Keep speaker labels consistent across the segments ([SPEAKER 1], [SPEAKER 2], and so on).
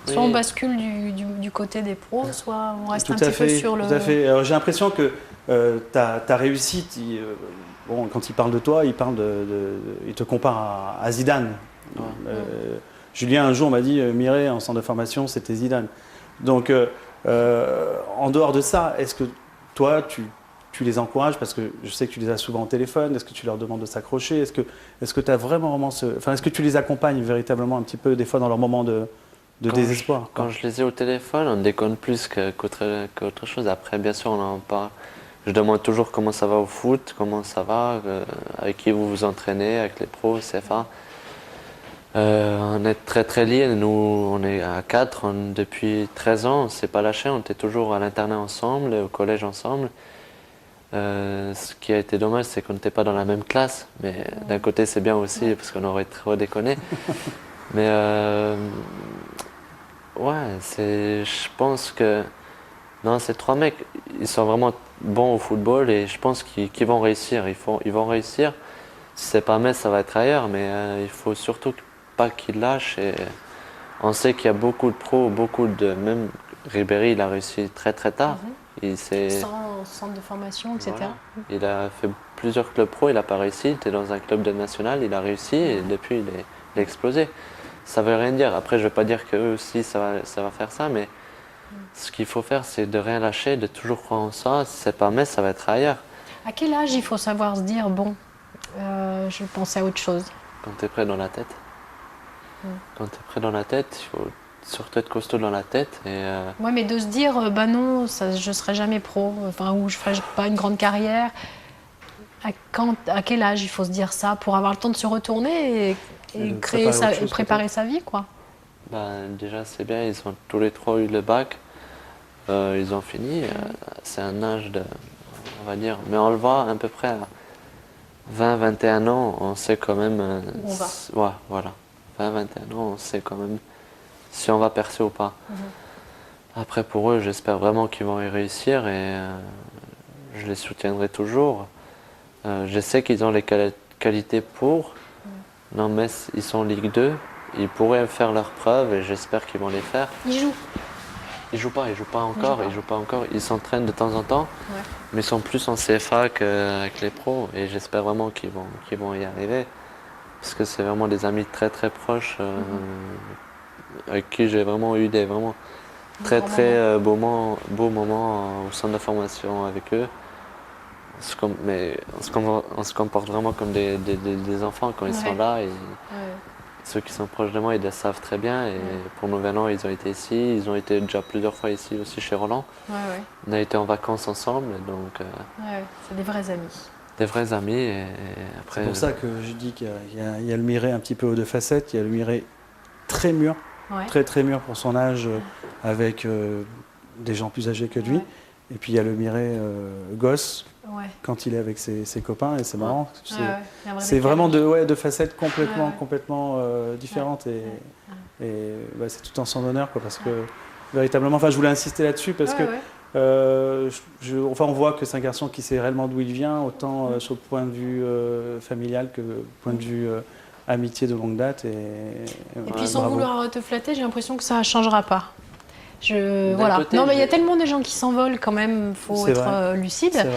[SPEAKER 1] Soit on bascule du côté des pros, soit on reste
[SPEAKER 2] Tout
[SPEAKER 1] un
[SPEAKER 2] à
[SPEAKER 1] petit peu
[SPEAKER 2] fait,
[SPEAKER 1] sur le...
[SPEAKER 2] tout à fait. Alors, j'ai l'impression que ta réussite, bon, quand il parle de toi, il te compare à Zidane.
[SPEAKER 3] Ouais.
[SPEAKER 2] Julien, un jour, m'a dit Mireille, en centre de formation, c'était Zidane. Donc, en dehors de ça, est-ce que toi, tu les encourages, parce que je sais que tu les as souvent au téléphone, est-ce que tu leur demandes de s'accrocher, est-ce que tu as vraiment est-ce que tu les accompagnes véritablement un petit peu, des fois, dans leur moment de désespoir?
[SPEAKER 3] Quand je les ai au téléphone, on déconne plus qu'autre chose. Après, bien sûr, on en parle. Je demande toujours comment ça va au foot, comment ça va, avec qui vous vous entraînez, avec les pros, CFA. On est très très liés, nous on est à 4 depuis 13 ans, on ne s'est pas lâché, on était toujours à l'internat ensemble, au collège ensemble. Ce qui a été dommage, c'est qu'on n'était pas dans la même classe, mais d'un côté c'est bien aussi parce qu'on aurait trop déconné. Mais je pense que non, ces trois mecs, ils sont vraiment bons au football et je pense qu'ils vont réussir. Ils vont réussir. Si c'est pas Metz, ça va être ailleurs, mais il faut surtout pas qu'ils lâchent. Et on sait qu'il y a beaucoup de pros, même Ribéry, il a réussi très très tard.
[SPEAKER 1] Sans centre de formation, etc.
[SPEAKER 3] Voilà. Il a fait plusieurs clubs pro, il n'a pas réussi. Il était dans un club de national, il a réussi et depuis il a explosé. Ça veut rien dire. Après, je ne veux pas dire qu'eux aussi ça va faire ça, mais ce qu'il faut faire, c'est de rien lâcher, de toujours croire en ça. Si c'est pas Metz, ça va être ailleurs.
[SPEAKER 1] À quel âge il faut savoir se dire, bon, je pensais à autre chose?
[SPEAKER 3] Quand tu es prêt dans la tête. Quand tu es prêt dans la tête, il faut surtout être costaud dans la tête.
[SPEAKER 1] Ouais, mais de se dire, bah non, je ne serai jamais pro, enfin, ou je ne ferai pas une grande carrière. À quel âge il faut se dire ça pour avoir le temps de se retourner et préparer sa vie, quoi?
[SPEAKER 3] Déjà, c'est bien, ils ont tous les trois eu le bac. Ils ont fini. C'est un âge on va dire, mais on le voit à peu près à 20-21 ans, on sait quand même.
[SPEAKER 1] Où on va.
[SPEAKER 3] Ouais, voilà. 20-21 ans, on sait quand même si on va percer ou pas. Après, pour eux, j'espère vraiment qu'ils vont y réussir et je les soutiendrai toujours. Je sais qu'ils ont les qualités pour. Non, mais ils sont en Ligue 2. Ils pourraient faire leurs preuves et j'espère qu'ils vont les faire.
[SPEAKER 1] Ils jouent.
[SPEAKER 3] Ils jouent pas encore. Ils s'entraînent de temps en temps, mais ils sont plus en CFA qu'avec les pros. Et j'espère vraiment qu'ils vont y arriver. Parce que c'est vraiment des amis très très proches avec qui j'ai vraiment eu des très très beaux moments au centre de formation avec eux. Mais on se comporte vraiment comme des enfants quand ils sont là. Et ceux qui sont proches de moi, ils le savent très bien. Et pour Nouvel An, ils ont été ici. Ils ont été déjà plusieurs fois ici aussi chez Roland. On a été en vacances ensemble. Donc,
[SPEAKER 1] c'est des vrais amis.
[SPEAKER 3] Des vrais amis. Et après,
[SPEAKER 2] c'est pour ça que je dis qu'il y a le Mireille un petit peu aux deux facettes. Il y a le Mireille très mûr, très très mûr pour son âge, avec des gens plus âgés que lui. Et puis il y a le Mireille gosse. Quand il est avec ses copains, et c'est marrant. C'est vraiment deux facettes complètement différentes. Et c'est tout en son honneur, quoi, parce que véritablement, je voulais insister là-dessus parce que on voit que c'est un garçon qui sait réellement d'où il vient, autant sur le point de vue familial que le point de vue amitié de longue date.
[SPEAKER 1] Et puis sans vouloir te flatter, j'ai l'impression que ça ne changera pas. Non, mais il y a tellement de gens qui s'envolent quand même, il faut être lucide.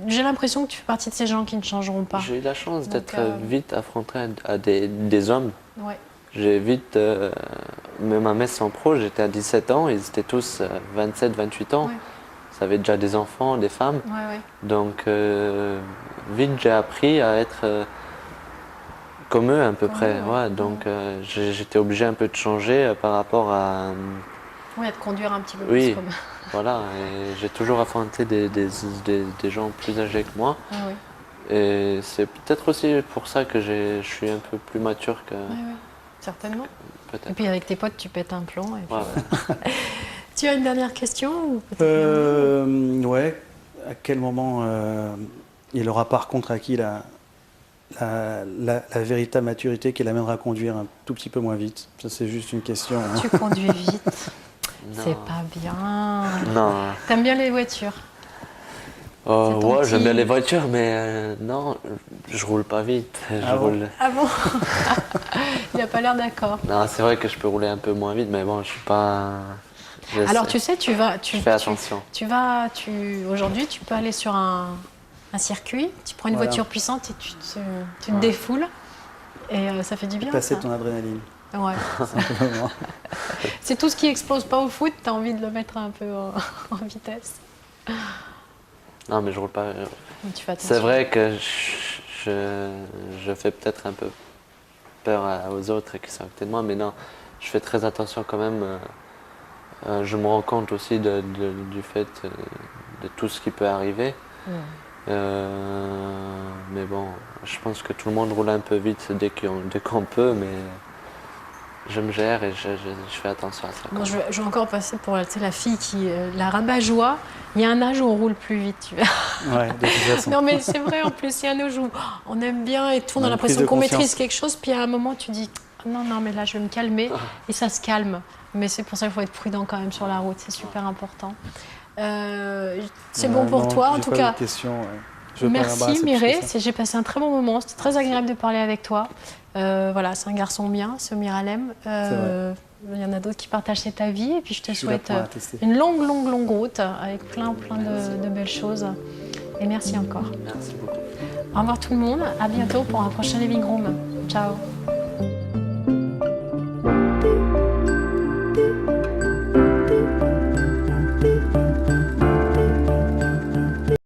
[SPEAKER 1] J'ai l'impression que tu fais partie de ces gens qui ne changeront pas.
[SPEAKER 3] J'ai eu la chance d'être vite affronté à des hommes. J'ai vite, même à Metz en pro, j'étais à 17 ans, ils étaient tous 27, 28 ans. Ils avaient déjà des enfants, des femmes. Donc vite j'ai appris à être comme eux à peu près. Donc j'étais obligé un peu de changer par rapport à...
[SPEAKER 1] de conduire un petit peu plus comme...
[SPEAKER 3] Voilà, et j'ai toujours affronté des gens plus âgés que moi. Et c'est peut-être aussi pour ça que je suis un peu plus mature que...
[SPEAKER 1] Certainement.
[SPEAKER 3] Peut-être.
[SPEAKER 1] Et puis avec tes potes, tu pètes un plomb. Et puis... Tu as une dernière question ou
[SPEAKER 2] à quel moment il aura par contre acquis la véritable maturité qui l'amènera à conduire un tout petit peu moins vite? Ça, c'est juste une question.
[SPEAKER 1] Tu conduis vite. C'est pas bien.
[SPEAKER 3] Non.
[SPEAKER 1] T'aimes bien les voitures?
[SPEAKER 3] Ouais, j'aime bien les voitures, mais non, je roule pas vite.
[SPEAKER 1] Ah bon? Il n'a pas l'air d'accord.
[SPEAKER 3] Non, c'est vrai que je peux rouler un peu moins vite, mais bon, je suis pas.
[SPEAKER 1] Alors tu sais,
[SPEAKER 3] je fais attention.
[SPEAKER 1] Aujourd'hui, tu peux aller sur un circuit, tu prends une voiture puissante et tu te défoules. Et ça fait du bien.
[SPEAKER 2] Passer ton adrénaline.
[SPEAKER 1] Ouais. C'est tout ce qui explose pas au foot, tu as envie de le mettre un peu en vitesse.
[SPEAKER 3] Non, mais je roule pas.
[SPEAKER 1] C'est
[SPEAKER 3] vrai que je fais peut-être un peu peur aux autres qui sont à côté de moi, mais non, je fais très attention quand même. Je me rends compte aussi du fait de tout ce qui peut arriver. Mais bon, je pense que tout le monde roule un peu vite dès qu'on peut, mais je me gère et je fais attention à ça.
[SPEAKER 1] Bon, je vais encore passer pour la fille qui la rabat-joie. Il y a un âge où on roule plus vite, tu vois.
[SPEAKER 2] Ouais, de toute façon.
[SPEAKER 1] Non, mais c'est vrai, en plus, il y a un âge où on aime bien et tout, on a l'impression qu'on maîtrise quelque chose, puis à un moment, tu dis non, mais là, je vais me calmer, et ça se calme. Mais c'est pour ça qu'il faut être prudent quand même sur la route, c'est super important. C'est bon pour toi, en tout cas. Merci Mireille, j'ai passé un très bon moment, c'était très agréable de parler avec toi. Voilà, c'est un garçon bien, ce Miralem. Il y en a d'autres qui partagent cet avis et puis je te souhaite une longue route avec plein de belles choses. Et merci encore.
[SPEAKER 3] Merci beaucoup.
[SPEAKER 1] Au revoir tout le monde, à bientôt pour un prochain Living Room. Ciao.